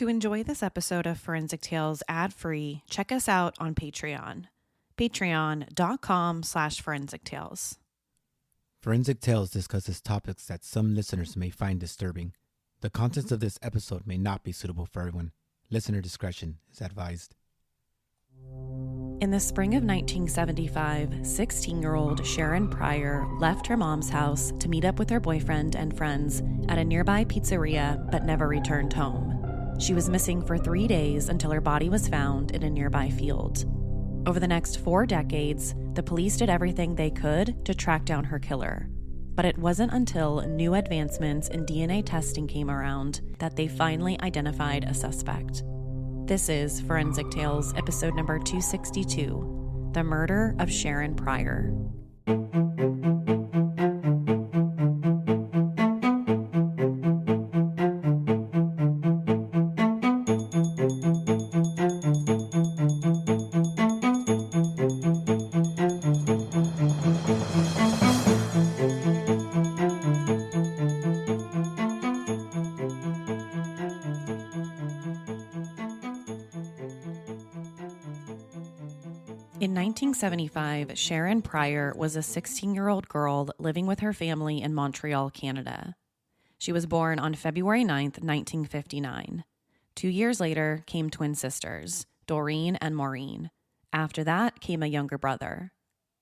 To enjoy this episode of Forensic Tales ad-free, check us out on Patreon. Patreon.com/Forensic Tales. Forensic Tales discusses topics that some listeners may find disturbing. The contents of this episode may not be suitable for everyone. Listener discretion is advised. In the spring of 1975, 16-year-old Sharron Prior left her mom's house to meet up with her boyfriend and friends at a nearby pizzeria but never returned home. She was missing for 3 days until her body was found in a nearby field. Over the next 4 decades, the police did everything they could to track down her killer. But it wasn't until new advancements in DNA testing came around that they finally identified a suspect. This is Forensic Tales, episode number 262, The Murder of Sharron Prior. In 1975, Sharron Prior was a 16-year-old girl living with her family in Montreal, Canada. She was born on February 9th, 1959. 2 years later came twin sisters, Doreen and Maureen. After that came a younger brother.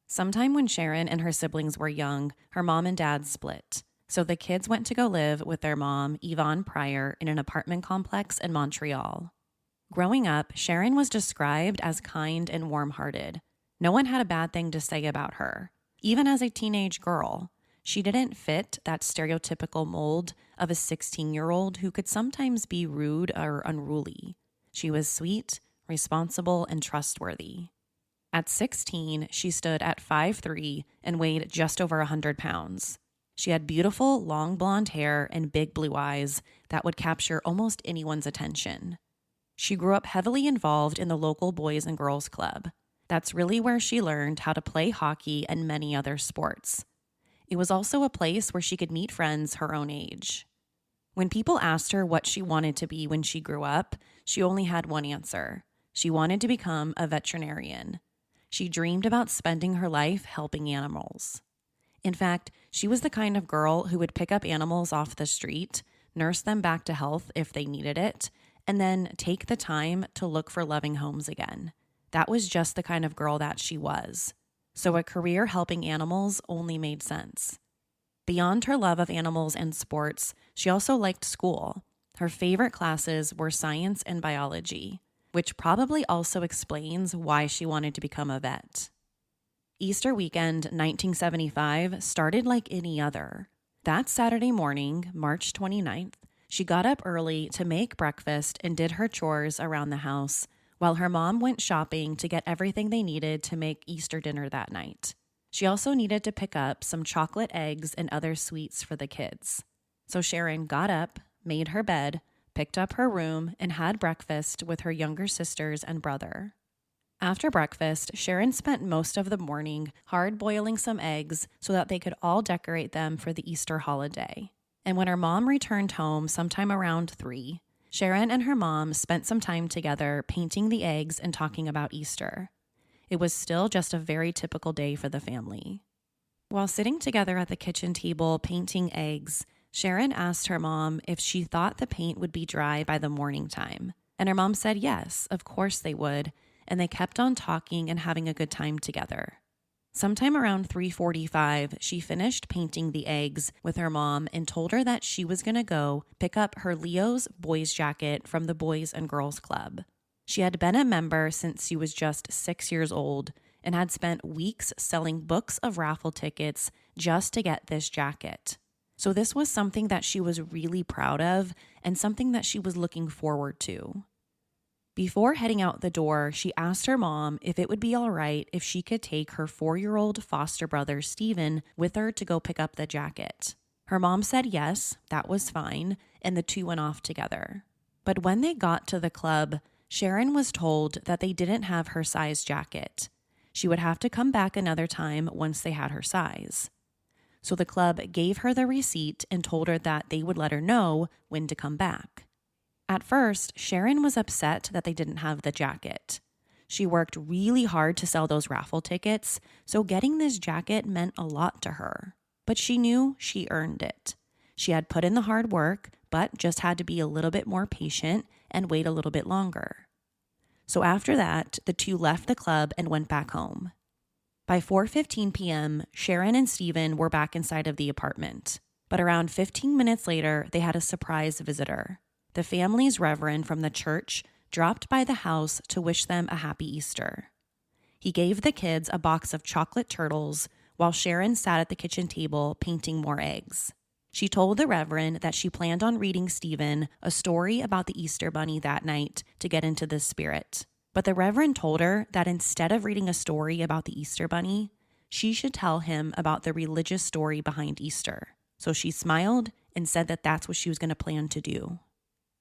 Sometime when Sharron and her siblings were young, her mom and dad split. So the kids went to go live with their mom, Yvonne Prior, in an apartment complex in Montreal. Growing up, Sharron was described as kind and warm-hearted. No one had a bad thing to say about her. Even as a teenage girl, she didn't fit that stereotypical mold of a 16-year-old who could sometimes be rude or unruly. She was sweet, responsible, and trustworthy. At 16, she stood at 5'3" and weighed just over 100 pounds. She had beautiful, long blonde hair and big blue eyes that would capture almost anyone's attention. She grew up heavily involved in the local Boys and Girls Club. That's really where she learned how to play hockey and many other sports. It was also a place where she could meet friends her own age. When people asked her what she wanted to be when she grew up, she only had one answer. She wanted to become a veterinarian. She dreamed about spending her life helping animals. In fact, she was the kind of girl who would pick up animals off the street, nurse them back to health if they needed it, and then take the time to look for loving homes again. That was just the kind of girl that she was. So a career helping animals only made sense. Beyond her love of animals and sports, she also liked school. Her favorite classes were science and biology, which probably also explains why she wanted to become a vet. Easter weekend 1975 started like any other. That Saturday morning, March 29th, she got up early to make breakfast and did her chores around the house while her mom went shopping to get everything they needed to make Easter dinner that night. She also needed to pick up some chocolate eggs and other sweets for the kids. So Sharron got up, made her bed, picked up her room, and had breakfast with her younger sisters and brother. After breakfast, Sharron spent most of the morning hard-boiling some eggs so that they could all decorate them for the Easter holiday. And when her mom returned home sometime around 3, Sharron and her mom spent some time together painting the eggs and talking about Easter. It was still just a very typical day for the family. While sitting together at the kitchen table painting eggs, Sharron asked her mom if she thought the paint would be dry by the morning time. And her mom said yes, of course they would, and they kept on talking and having a good time together. Sometime around 3:45, she finished painting the eggs with her mom and told her that she was going to go pick up her Leo's boys jacket from the Boys and Girls Club. She had been a member since she was just 6 years old and had spent weeks selling books of raffle tickets just to get this jacket. So this was something that she was really proud of and something that she was looking forward to. Before heading out the door, she asked her mom if it would be all right if she could take her 4-year-old foster brother, Steven, with her to go pick up the jacket. Her mom said yes, that was fine, and the two went off together. But when they got to the club, Sharron was told that they didn't have her size jacket. She would have to come back another time once they had her size. So the club gave her the receipt and told her that they would let her know when to come back. At first, Sharron was upset that they didn't have the jacket. She worked really hard to sell those raffle tickets, so getting this jacket meant a lot to her. But she knew she earned it. She had put in the hard work, but just had to be a little bit more patient and wait a little bit longer. So after that, the two left the club and went back home. By 4:15 p.m., Sharron and Stephen were back inside of the apartment. But around 15 minutes later, they had a surprise visitor. The family's reverend from the church dropped by the house to wish them a happy Easter. He gave the kids a box of chocolate turtles while Sharron sat at the kitchen table painting more eggs. She told the reverend that she planned on reading Stephen a story about the Easter bunny that night to get into the spirit. But the reverend told her that instead of reading a story about the Easter bunny, she should tell him about the religious story behind Easter. So she smiled and said that that's what she was going to plan to do.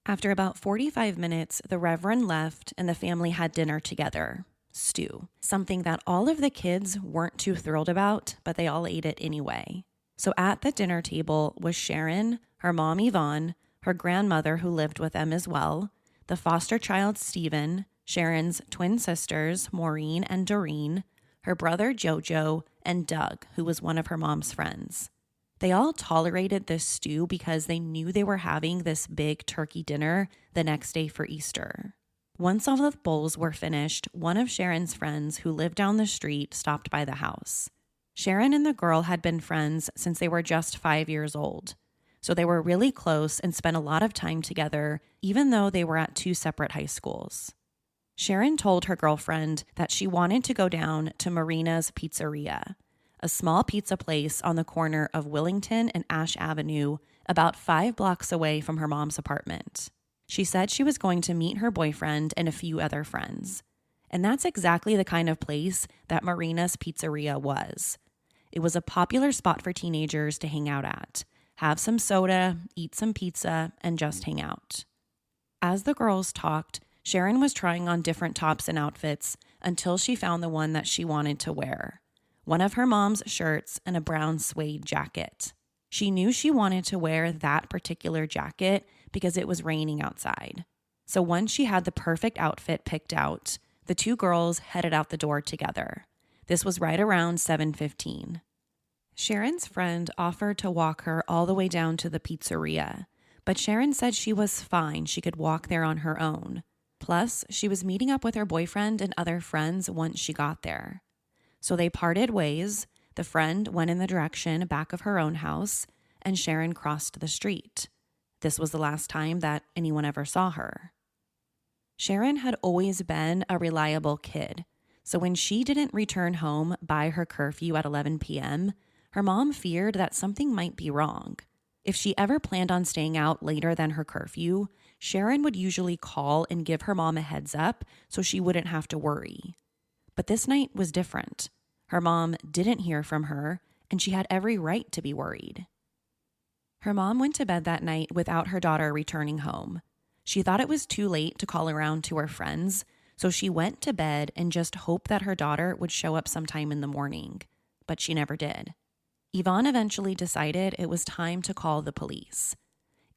After about 45 minutes, the reverend left and the family had dinner together. Stew, something that all of the kids weren't too thrilled about, but they all ate it anyway. So at the dinner table was Sharron, her mom Yvonne, her grandmother who lived with them as well, the foster child Stephen, Sharron's twin sisters Maureen and Doreen, her brother Jojo, and Doug, who was one of her mom's friends. They all tolerated this stew because they knew they were having this big turkey dinner the next day for Easter. Once all the bowls were finished, one of Sharron's friends who lived down the street stopped by the house. Sharron and the girl had been friends since they were just 5 years old. So they were really close and spent a lot of time together, even though they were at two separate high schools. Sharron told her girlfriend that she wanted to go down to Marina's Pizzeria, a small pizza place on the corner of Willington and Ash Avenue, about 5 blocks away from her mom's apartment. She said she was going to meet her boyfriend and a few other friends. And that's exactly the kind of place that Marina's Pizzeria was. It was a popular spot for teenagers to hang out at, have some soda, eat some pizza, and just hang out. As the girls talked, Sharron was trying on different tops and outfits until she found the one that she wanted to wear. One of her mom's shirts and a brown suede jacket. She knew she wanted to wear that particular jacket because it was raining outside. So once she had the perfect outfit picked out, the two girls headed out the door together. This was right around 7:15. Sharron's friend offered to walk her all the way down to the pizzeria, but Sharron said she was fine. She could walk there on her own. Plus, she was meeting up with her boyfriend and other friends once she got there. So they parted ways. The friend went in the direction back of her own house, and Sharron crossed the street. This was the last time that anyone ever saw her. Sharron had always been a reliable kid, so when she didn't return home by her curfew at 11 p.m., her mom feared that something might be wrong. If she ever planned on staying out later than her curfew, Sharron would usually call and give her mom a heads up so she wouldn't have to worry. But this night was different. Her mom didn't hear from her, and she had every right to be worried. Her mom went to bed that night without her daughter returning home. She thought it was too late to call around to her friends, so she went to bed and just hoped that her daughter would show up sometime in the morning. But she never did. Yvonne eventually decided it was time to call the police.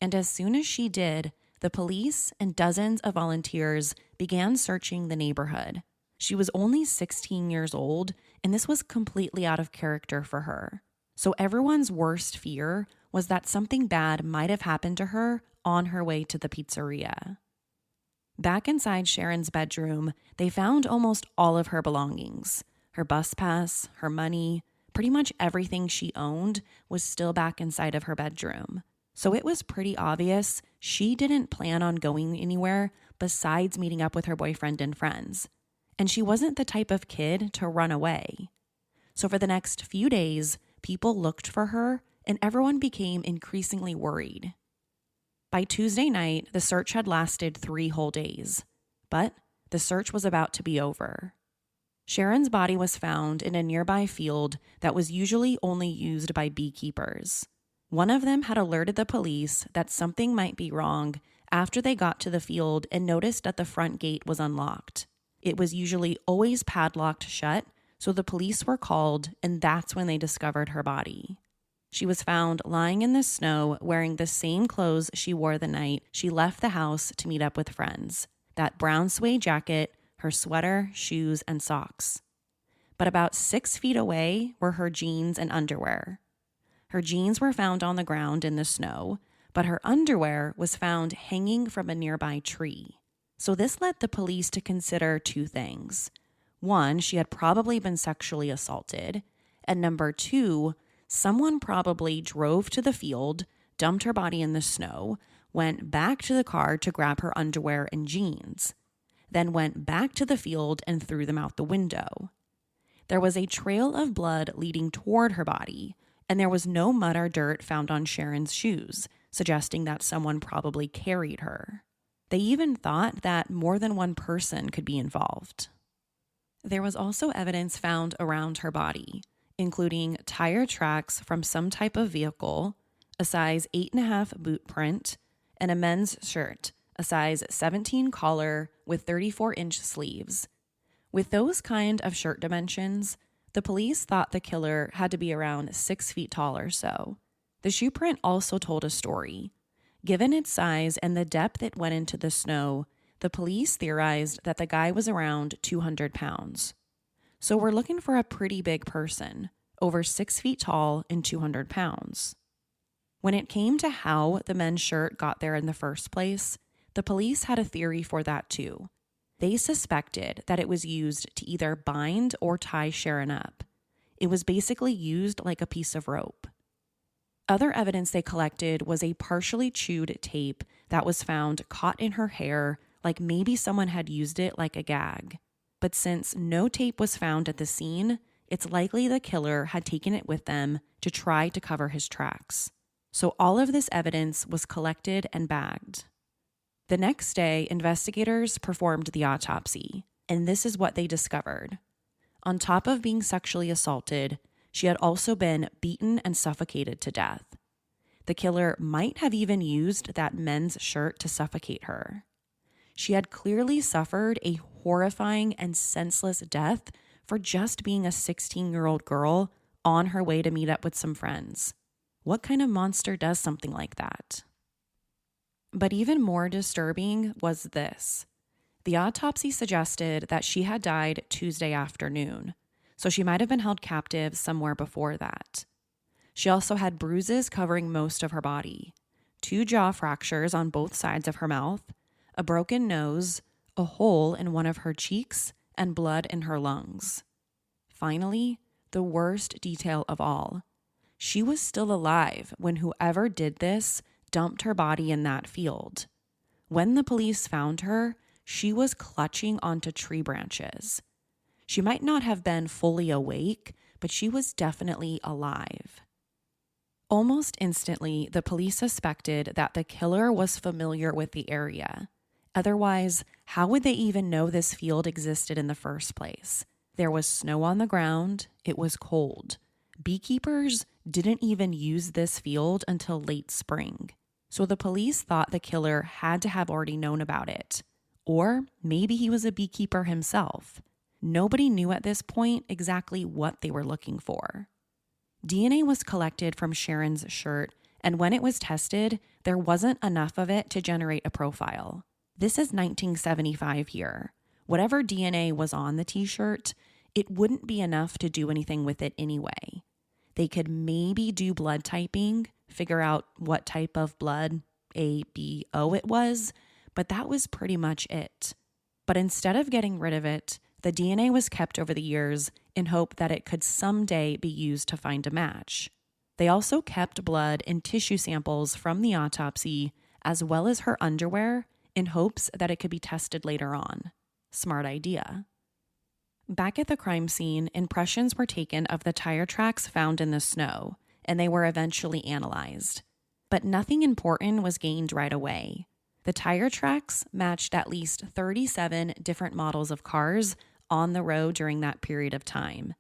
And as soon as she did, the police and dozens of volunteers began searching the neighborhood. She was only 16 years old, and this was completely out of character for her. So everyone's worst fear was that something bad might have happened to her on her way to the pizzeria. Back inside Sharron's bedroom, they found almost all of her belongings. Her bus pass, her money, pretty much everything she owned was still back inside of her bedroom. So it was pretty obvious she didn't plan on going anywhere besides meeting up with her boyfriend and friends. And she wasn't the type of kid to run away. So for the next few days, people looked for her and everyone became increasingly worried. By Tuesday night, the search had lasted 3 whole days, but the search was about to be over. Sharron's body was found in a nearby field that was usually only used by beekeepers. One of them had alerted the police that something might be wrong after they got to the field and noticed that the front gate was unlocked. It was usually always padlocked shut, so the police were called, and that's when they discovered her body. She was found lying in the snow wearing the same clothes she wore the night she left the house to meet up with friends. That brown suede jacket, her sweater, shoes, and socks. But about 6 feet away were her jeans and underwear. Her jeans were found on the ground in the snow, but her underwear was found hanging from a nearby tree. So this led the police to consider 2 things. 1, she had probably been sexually assaulted. And number 2, someone probably drove to the field, dumped her body in the snow, went back to the car to grab her underwear and jeans, then went back to the field and threw them out the window. There was a trail of blood leading toward her body, and there was no mud or dirt found on Sharron's shoes, suggesting that someone probably carried her. They even thought that more than one person could be involved. There was also evidence found around her body, including tire tracks from some type of vehicle, a size 8.5 boot print, and a men's shirt, a size 17 collar with 34-inch sleeves. With those kind of shirt dimensions, the police thought the killer had to be around 6 feet tall or so. The shoe print also told a story. Given its size and the depth it went into the snow, the police theorized that the guy was around 200 pounds. So we're looking for a pretty big person, over 6 feet tall and 200 pounds. When it came to how the men's shirt got there in the first place, the police had a theory for that too. They suspected that it was used to either bind or tie Sharron up. It was basically used like a piece of rope. Other evidence they collected was a partially chewed tape that was found caught in her hair, like maybe someone had used it like a gag. But since no tape was found at the scene, it's likely the killer had taken it with them to try to cover his tracks. So all of this evidence was collected and bagged. The next day, investigators performed the autopsy, and this is what they discovered. On top of being sexually assaulted, she had also been beaten and suffocated to death. The killer might have even used that men's shirt to suffocate her. She had clearly suffered a horrifying and senseless death for just being a 16-year-old girl on her way to meet up with some friends. What kind of monster does something like that? But even more disturbing was this. The autopsy suggested that she had died Tuesday afternoon, so she might have been held captive somewhere before that. She also had bruises covering most of her body, 2 jaw fractures on both sides of her mouth, a broken nose, a hole in one of her cheeks, and blood in her lungs. Finally, the worst detail of all. She was still alive when whoever did this dumped her body in that field. When the police found her, she was clutching onto tree branches. She might not have been fully awake, but she was definitely alive. Almost instantly, the police suspected that the killer was familiar with the area. Otherwise, how would they even know this field existed in the first place? There was snow on the ground. It was cold. Beekeepers didn't even use this field until late spring. So the police thought the killer had to have already known about it. Or maybe he was a beekeeper himself. Nobody knew at this point exactly what they were looking for. DNA was collected from Sharron's shirt, and when it was tested, there wasn't enough of it to generate a profile. This is 1975 here. Whatever DNA was on the t-shirt, it wouldn't be enough to do anything with it anyway. They could maybe do blood typing, figure out what type of blood, A, B, O it was, but that was pretty much it. But instead of getting rid of it, the DNA was kept over the years in hope that it could someday be used to find a match. They also kept blood and tissue samples from the autopsy, as well as her underwear, in hopes that it could be tested later on. Smart idea. Back at the crime scene, impressions were taken of the tire tracks found in the snow, and they were eventually analyzed. But nothing important was gained right away. The tire tracks matched at least 37 different models of cars on the road during that period of time.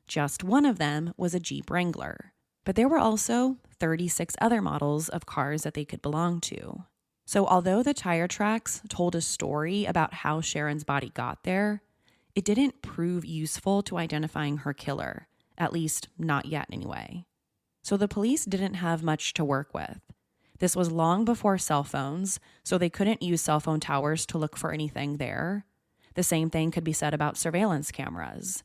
Just one of them was a Jeep Wrangler. But there were also 36 other models of cars that they could belong to. So although the tire tracks told a story about how Sharron's body got there, it didn't prove useful to identifying her killer, at least not yet anyway. So the police didn't have much to work with. This was long before cell phones, so they couldn't use cell phone towers to look for anything there. The same thing could be said about surveillance cameras.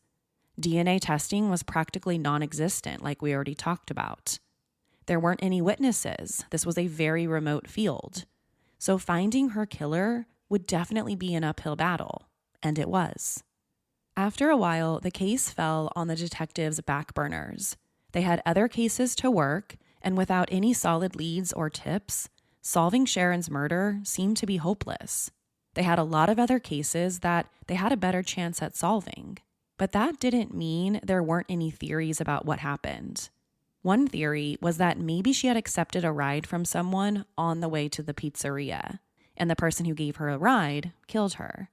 DNA testing was practically non-existent, like we already talked about. There weren't any witnesses. This was a very remote field. So finding her killer would definitely be an uphill battle, and it was. After a while, the case fell on the detectives' back burners. They had other cases to work, and without any solid leads or tips, solving Sharron's murder seemed to be hopeless. They had a lot of other cases that they had a better chance at solving. But that didn't mean there weren't any theories about what happened. One theory was that maybe she had accepted a ride from someone on the way to the pizzeria, and the person who gave her a ride killed her.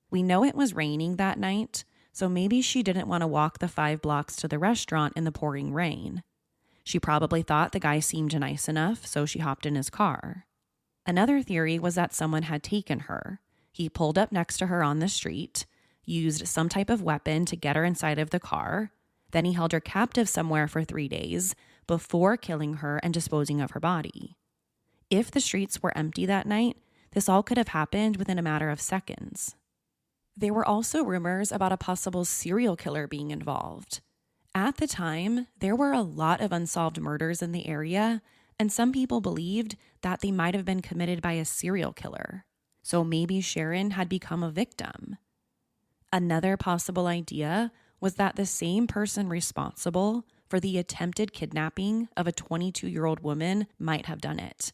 We know it was raining that night, so maybe she didn't want to walk the 5 blocks to the restaurant in the pouring rain. She probably thought the guy seemed nice enough, so she hopped in his car. Another theory was that someone had taken her. He pulled up next to her on the street, used some type of weapon to get her inside of the car, then he held her captive somewhere for 3 days before killing her and disposing of her body. If the streets were empty that night, this all could have happened within a matter of seconds. There were also rumors about a possible serial killer being involved. At the time, there were a lot of unsolved murders in the area, and some people believed that they might have been committed by a serial killer. So maybe Sharron had become a victim. Another possible idea was that the same person responsible for the attempted kidnapping of a 22-year-old woman might have done it.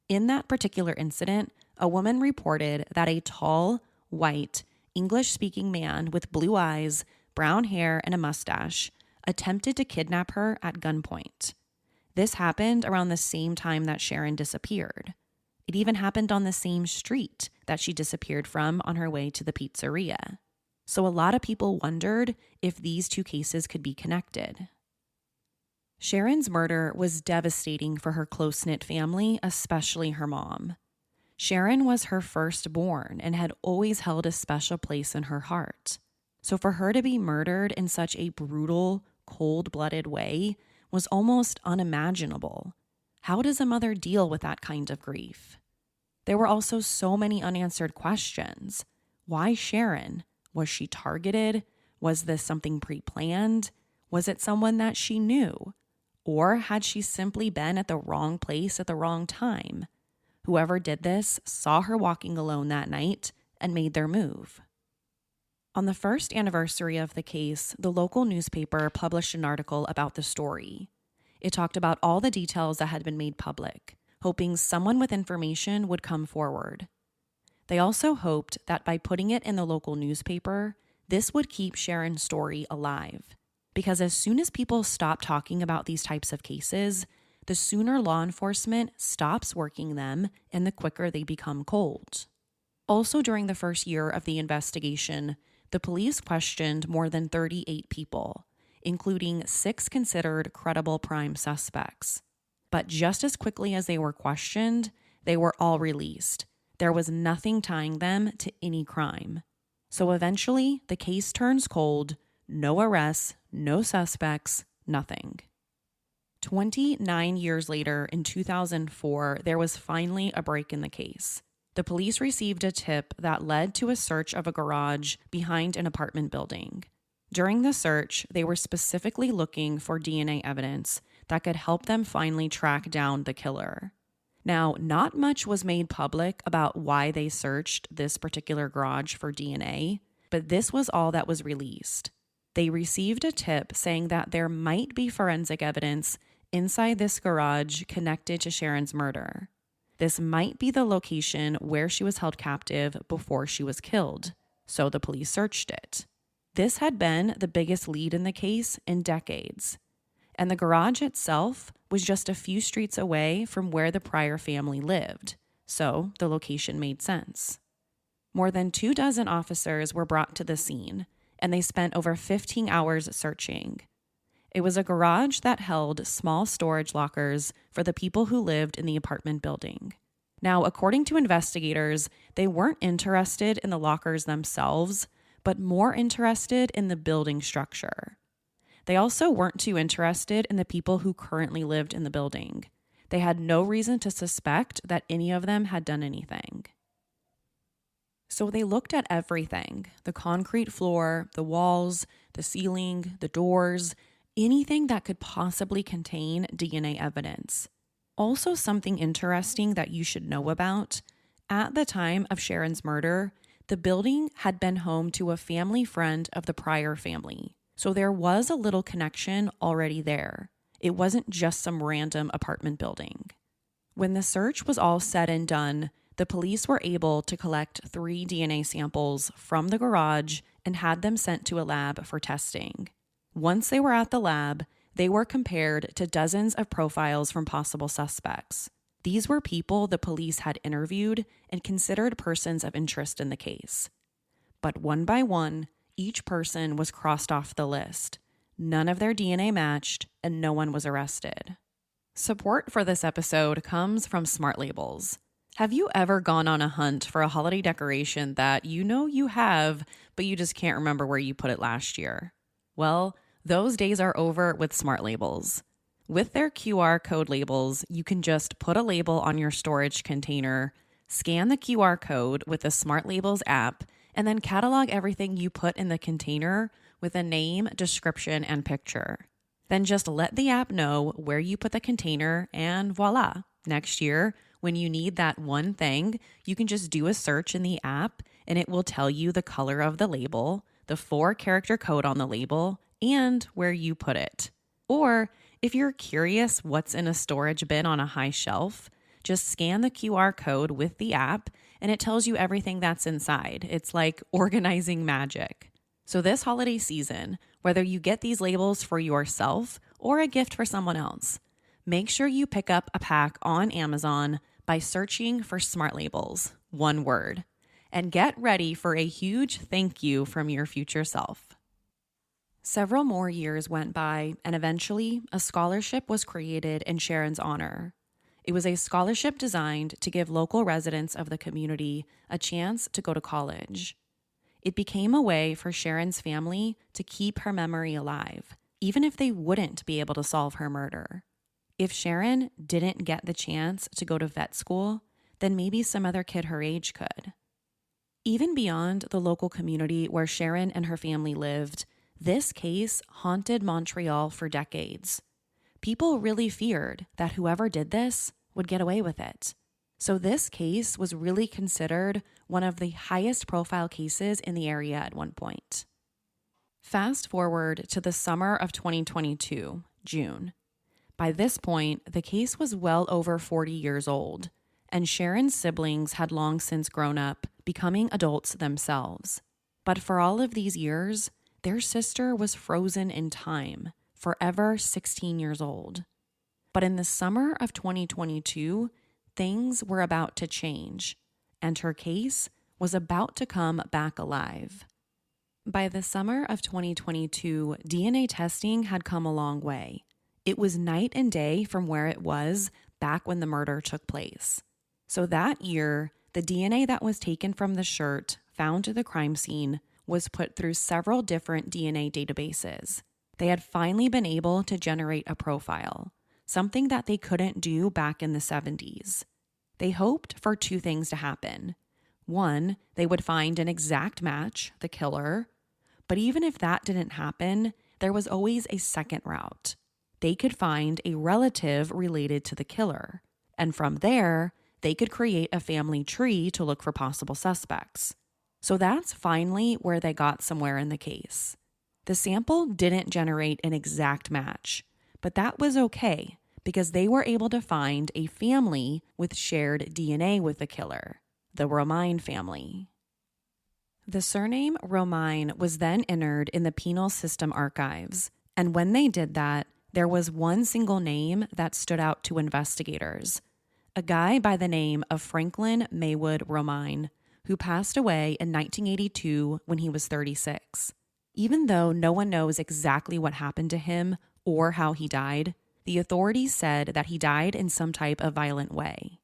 In that particular incident, a woman reported that a tall, white, English-speaking man with blue eyes, brown hair, and a mustache attempted to kidnap her at gunpoint. This happened around the same time that Sharron disappeared. It even happened on the same street that she disappeared from on her way to the pizzeria. So a lot of people wondered if these two cases could be connected. Sharron's murder was devastating for her close-knit family, especially her mom. Sharron was her firstborn and had always held a special place in her heart. So for her to be murdered in such a brutal, cold-blooded way was almost unimaginable. How does a mother deal with that kind of grief? There were also so many unanswered questions. Why Sharron? Was she targeted? Was this something pre-planned? Was it someone that she knew? Or had she simply been at the wrong place at the wrong time? Whoever did this saw her walking alone that night and made their move. On the first anniversary of the case, the local newspaper published an article about the story. It talked about all the details that had been made public, hoping someone with information would come forward. They also hoped that by putting it in the local newspaper, this would keep Sharron's story alive. Because as soon as people stop talking about these types of cases, the sooner law enforcement stops working them and the quicker they become cold. Also, during the first year of the investigation, the police questioned more than 38 people, including 6 considered credible prime suspects. But just as quickly as they were questioned, they were all released. There was nothing tying them to any crime. So eventually, the case turns cold, no arrests, no suspects, nothing. 29 years later, in 2004, there was finally a break in the case. The police received a tip that led to a search of a garage behind an apartment building. During the search, they were specifically looking for DNA evidence that could help them finally track down the killer. Now, not much was made public about why they searched this particular garage for DNA, but this was all that was released. They received a tip saying that there might be forensic evidence inside this garage connected to Sharron's murder. This might be the location where she was held captive before she was killed, so the police searched it. This had been the biggest lead in the case in decades, and the garage itself was just a few streets away from where the Prior family lived, so the location made sense. More than 24 officers were brought to the scene, and they spent over 15 hours searching. It was a garage that held small storage lockers for the people who lived in the apartment building. Now, according to investigators, they weren't interested in the lockers themselves, but more interested in the building structure. They also weren't too interested in the people who currently lived in the building. They had no reason to suspect that any of them had done anything. So they looked at everything: the concrete floor, the walls, the ceiling, the doors, anything that could possibly contain DNA evidence. Also, something interesting that you should know about: at the time of Sharron's murder, the building had been home to a family friend of the Prior family. So there was a little connection already there. It wasn't just some random apartment building. When the search was all said and done, the police were able to collect 3 DNA samples from the garage and had them sent to a lab for testing. Once they were at the lab, they were compared to dozens of profiles from possible suspects. These were people the police had interviewed and considered persons of interest in the case. But one by one, each person was crossed off the list. None of their DNA matched, and no one was arrested. Support for this episode comes from Smart Labels. Have you ever gone on a hunt for a holiday decoration that you know you have, but you just can't remember where you put it last year? Well, those days are over with Smart Labels. With their QR code labels, you can just put a label on your storage container, scan the QR code with the Smart Labels app, and then catalog everything you put in the container with a name, description, and picture. Then just let the app know where you put the container, and voila. Next year, when you need that one thing, you can just do a search in the app and it will tell you the color of the label, the 4-character code on the label, and where you put it. Or if you're curious what's in a storage bin on a high shelf, just scan the QR code with the app and it tells you everything that's inside. It's like organizing magic. So this holiday season, whether you get these labels for yourself or a gift for someone else, make sure you pick up a pack on Amazon by searching for Smart Labels, one word, and get ready for a huge thank you from your future self. Several more years went by, and eventually a scholarship was created in Sharron's honor. It was a scholarship designed to give local residents of the community a chance to go to college. It became a way for Sharron's family to keep her memory alive, even if they wouldn't be able to solve her murder. If Sharron didn't get the chance to go to vet school, then maybe some other kid her age could. Even beyond the local community where Sharron and her family lived, this case haunted Montreal for decades. People really feared that whoever did this would get away with it. So this case was really considered one of the highest profile cases in the area at one point. Fast forward to the summer of 2022, June. By this point, the case was well over 40 years old, and Sharron's siblings had long since grown up, becoming adults themselves. But for all of these years, their sister was frozen in time, forever 16 years old. But in the summer of 2022, things were about to change, and her case was about to come back alive. By the summer of 2022, DNA testing had come a long way. It was night and day from where it was back when the murder took place. So that year, the DNA that was taken from the shirt found at the crime scene was put through several different DNA databases. They had finally been able to generate a profile, something that they couldn't do back in the 70s. They hoped for 2 things to happen. 1, they would find an exact match, the killer. But even if that didn't happen, there was always a second route. They could find a relative related to the killer. And from there, they could create a family tree to look for possible suspects. So that's finally where they got somewhere in the case. The sample didn't generate an exact match, but that was okay because they were able to find a family with shared DNA with the killer, the Romine family. The surname Romine was then entered in the penal system archives, and when they did that, there was one single name that stood out to investigators, a guy by the name of Franklin Maywood Romine, who passed away in 1982 when he was 36. Even though no one knows exactly what happened to him or how he died, the authorities said that he died in some type of violent way.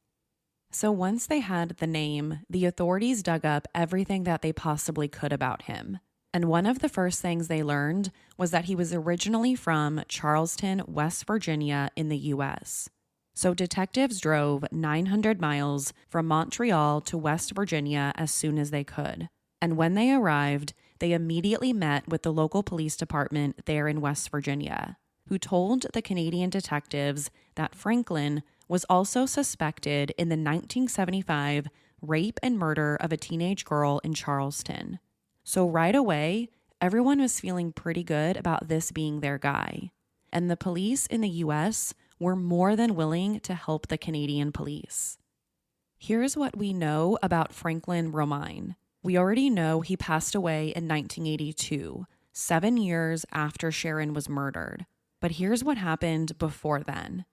So once they had the name, the authorities dug up everything that they possibly could about him. And one of the first things they learned was that he was originally from Charleston, West Virginia in the US. So detectives drove 900 miles from Montreal to West Virginia as soon as they could. And when they arrived, they immediately met with the local police department there in West Virginia, who told the Canadian detectives that Franklin was also suspected in the 1975 rape and murder of a teenage girl in Charleston. So right away, everyone was feeling pretty good about this being their guy. And the police in the US were more than willing to help the Canadian police. Here's what we know about Franklin Romine. We already know he passed away in 1982, 7 years after Sharron was murdered. But here's what happened before then.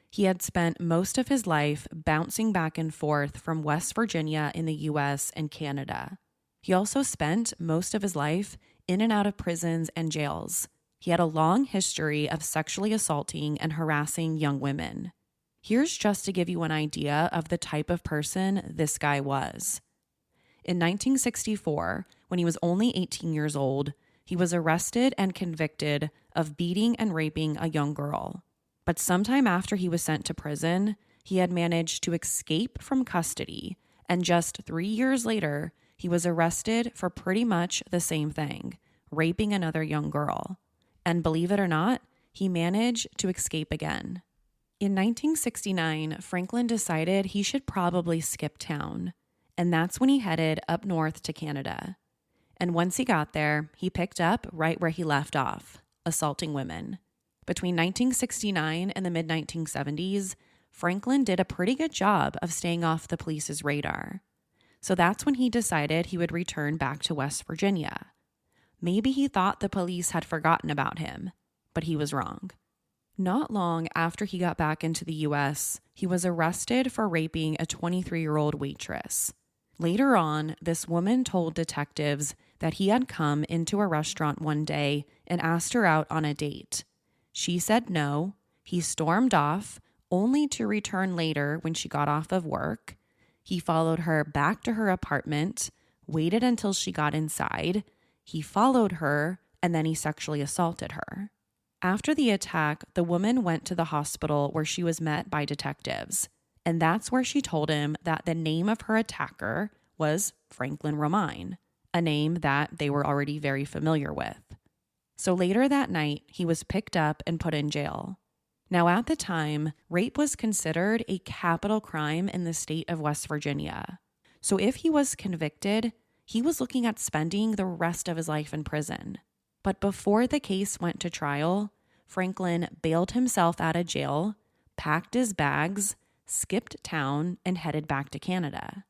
He had spent most of his life bouncing back and forth from West Virginia in the US and Canada. He also spent most of his life in and out of prisons and jails. He had a long history of sexually assaulting and harassing young women. Here's just to give you an idea of the type of person this guy was. In 1964, when he was only 18 years old, he was arrested and convicted of beating and raping a young girl. But sometime after he was sent to prison, he had managed to escape from custody, and just 3 years later, he was arrested for pretty much the same thing, raping another young girl. And believe it or not, he managed to escape again. In 1969, Franklin decided he should probably skip town, and that's when he headed up north to Canada. And once he got there, he picked up right where he left off, assaulting women. Between 1969 and the mid-1970s, Franklin did a pretty good job of staying off the police's radar. So that's when he decided he would return back to West Virginia. Maybe he thought the police had forgotten about him, but he was wrong. Not long after he got back into the US, he was arrested for raping a 23-year-old waitress. Later on, this woman told detectives that he had come into a restaurant one day and asked her out on a date. She said no. He stormed off, only to return later when she got off of work. He followed her back to her apartment, waited until she got inside. He followed her, and then he sexually assaulted her. After the attack, the woman went to the hospital where she was met by detectives. And that's where she told him that the name of her attacker was Franklin Romine, a name that they were already very familiar with. So later that night, he was picked up and put in jail. Now, at the time, rape was considered a capital crime in the state of West Virginia. So if he was convicted, he was looking at spending the rest of his life in prison. But before the case went to trial, Franklin bailed himself out of jail, packed his bags, skipped town, and headed back to Canada.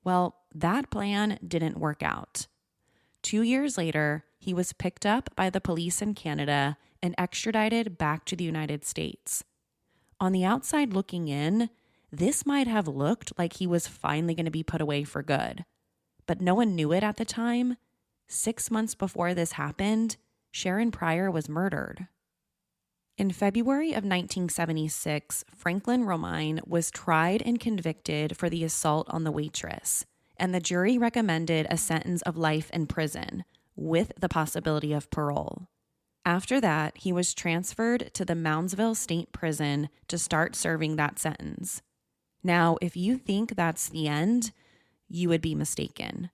Well, that plan didn't work out. 2 years later, he was picked up by the police in Canada and extradited back to the United States. On the outside looking in, this might have looked like he was finally going to be put away for good. But no one knew it at the time. 6 months before this happened, Sharron Prior was murdered. In February of 1976, Franklin Romine was tried and convicted for the assault on the waitress, and the jury recommended a sentence of life in prison, with the possibility of parole. After that, he was transferred to the Moundsville State Prison to start serving that sentence. Now, if you think that's the end, you would be mistaken.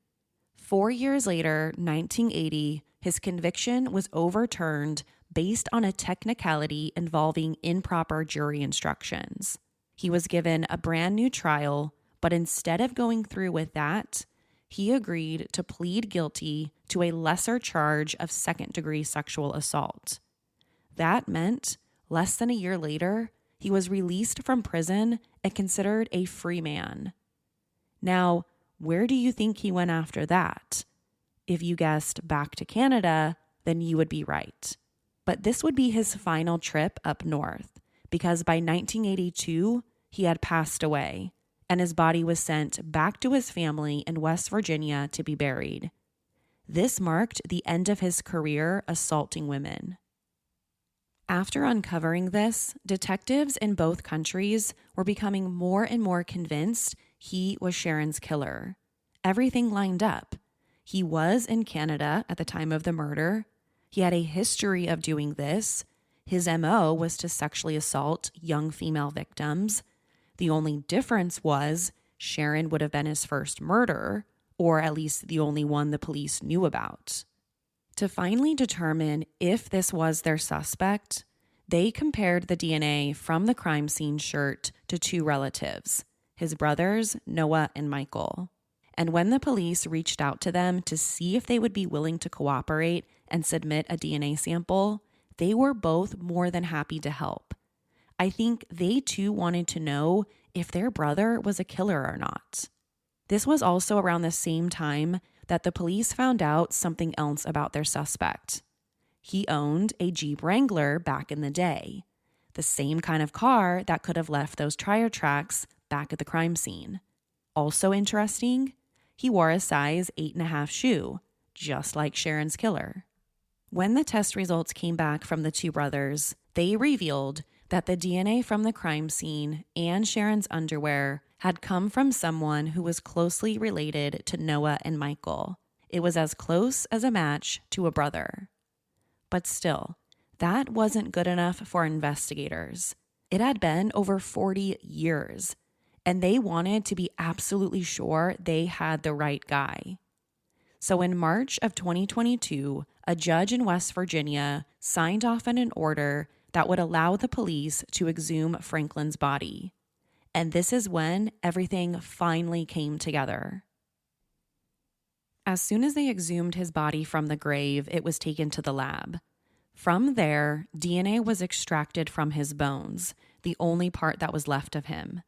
4 years later, 1980, his conviction was overturned based on a technicality involving improper jury instructions. He was given a brand new trial, but instead of going through with that, he agreed to plead guilty to a lesser charge of second-degree sexual assault. That meant, less than a year later, he was released from prison and considered a free man. Now, where do you think he went after that? If you guessed back to Canada, then you would be right. But this would be his final trip up north, because by 1982, he had passed away, and his body was sent back to his family in West Virginia to be buried. This marked the end of his career assaulting women. After uncovering this, detectives in both countries were becoming more and more convinced he was Sharron's killer. Everything lined up. He was in Canada at the time of the murder. He had a history of doing this. His MO was to sexually assault young female victims. The only difference was Sharron would have been his first murder, or at least the only one the police knew about. To finally determine if this was their suspect, they compared the DNA from the crime scene shirt to two relatives, his brothers, Noah and Michael. And when the police reached out to them to see if they would be willing to cooperate and submit a DNA sample, they were both more than happy to help. I think they too wanted to know if their brother was a killer or not. This was also around the same time that the police found out something else about their suspect. He owned a Jeep Wrangler back in the day, the same kind of car that could have left those tire tracks back at the crime scene. Also interesting, he wore a size 8.5 shoe, just like Sharron's killer. When the test results came back from the two brothers, they revealed that the DNA from the crime scene and Sharron's underwear had come from someone who was closely related to Noah and Michael. It was as close as a match to a brother. But still, that wasn't good enough for investigators. It had been over 40 years, and they wanted to be absolutely sure they had the right guy. So in March of 2022, a judge in West Virginia signed off on an order that would allow the police to exhume Franklin's body. And this is when everything finally came together. As soon as they exhumed his body from the grave, it was taken to the lab. From there, DNA was extracted from his bones, the only part that was left of him.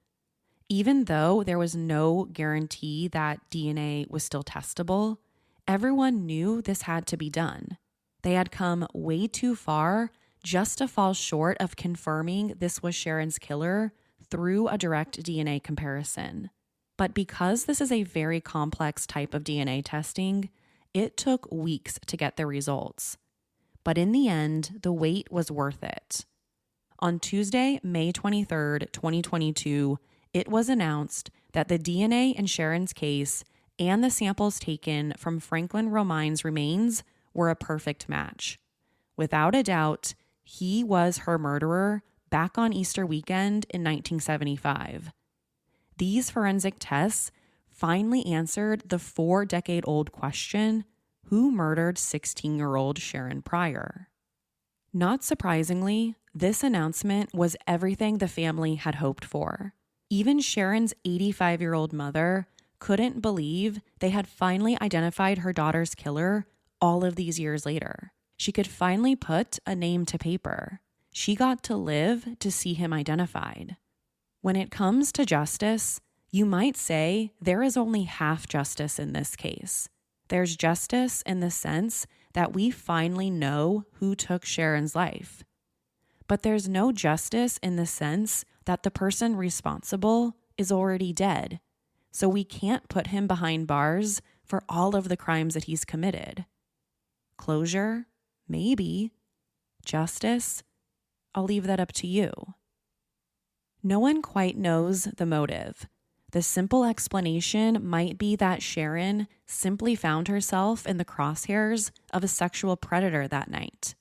Even though there was no guarantee that DNA was still testable, everyone knew this had to be done. They had come way too far just to fall short of confirming this was Sharron's killer through a direct DNA comparison. But because this is a very complex type of DNA testing, it took weeks to get the results. But in the end, the wait was worth it. On Tuesday, May 23rd, 2022, it was announced that the DNA in Sharron's case and the samples taken from Franklin Romine's remains were a perfect match. Without a doubt, he was her murderer back on Easter weekend in 1975. These forensic tests finally answered the 4-decade-old question, who murdered 16-year-old Sharron Prior? Not surprisingly, this announcement was everything the family had hoped for. Even Sharron's 85-year-old mother couldn't believe they had finally identified her daughter's killer all of these years later. She could finally put a name to paper. She got to live to see him identified. When it comes to justice, you might say there is only half justice in this case. There's justice in the sense that we finally know who took Sharron's life. But there's no justice in the sense that the person responsible is already dead, so we can't put him behind bars for all of the crimes that he's committed. Closure? Maybe. Justice? I'll leave that up to you. No one quite knows the motive. The simple explanation might be that Sharron simply found herself in the crosshairs of a sexual predator that night.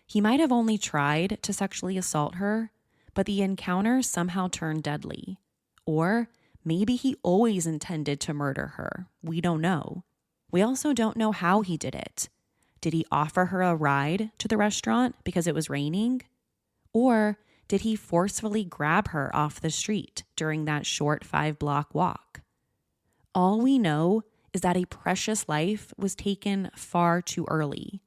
He might have only tried to sexually assault her, but the encounter somehow turned deadly. Or maybe he always intended to murder her. We don't know. We also don't know how he did it. Did he offer her a ride to the restaurant because it was raining? Or did he forcefully grab her off the street during that short 5-block walk? All we know is that a precious life was taken far too early,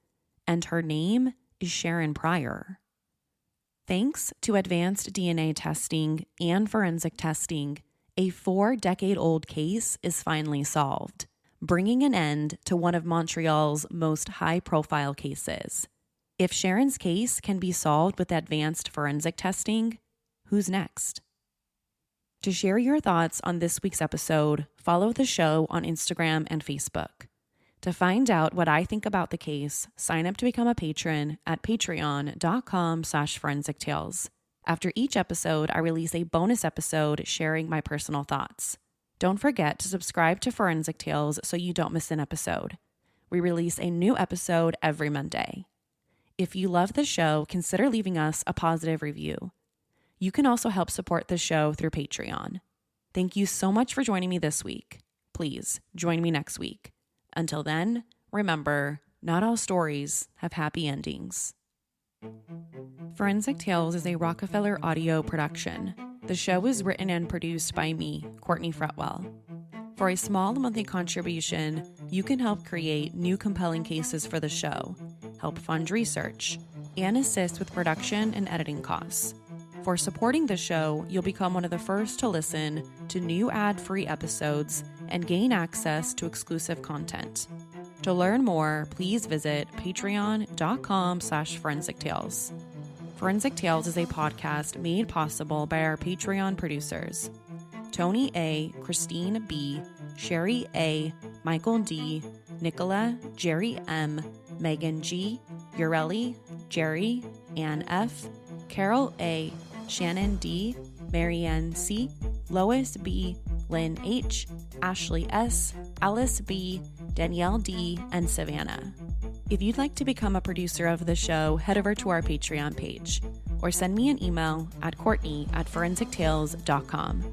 and her name is Sharron Prior. Thanks to advanced DNA testing and forensic testing, a 4-decade-old case is finally solved, bringing an end to one of Montreal's most high-profile cases. If Sharron's case can be solved with advanced forensic testing, who's next? To share your thoughts on this week's episode, follow the show on Instagram and Facebook. To find out what I think about the case, sign up to become a patron at patreon.com/forensictales. After each episode, I release a bonus episode sharing my personal thoughts. Don't forget to subscribe to Forensic Tales so you don't miss an episode. We release a new episode every Monday. If you love the show, consider leaving us a positive review. You can also help support the show through Patreon. Thank you so much for joining me this week. Please join me next week. Until then, remember, not all stories have happy endings. Forensic Tales is a Rockefeller audio production. The show is written and produced by me, Courtney Fretwell. For a small monthly contribution, you can help create new compelling cases for the show, help fund research, and assist with production and editing costs. For supporting the show, you'll become one of the first to listen to new ad-free episodes and gain access to exclusive content. To learn more, please visit patreon.com/Forensic Tales. Forensic Tales is a podcast made possible by our Patreon producers, Tony A., Christine B., Sherry A., Michael D., Nicola, Jerry M., Megan G., Ureli, Jerry, Ann F., Carol A., Shannon D., Marianne C., Lois B., Lynn H., Ashley S., Alice B., Danielle D., and Savannah. If you'd like to become a producer of the show, head over to our Patreon page or send me an email at courtney@forensictales.com.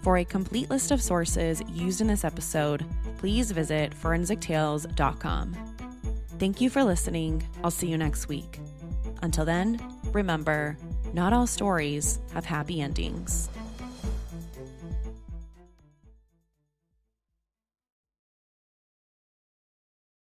For a complete list of sources used in this episode, please visit forensictales.com. Thank you for listening. I'll see you next week. Until then, remember, not all stories have happy endings.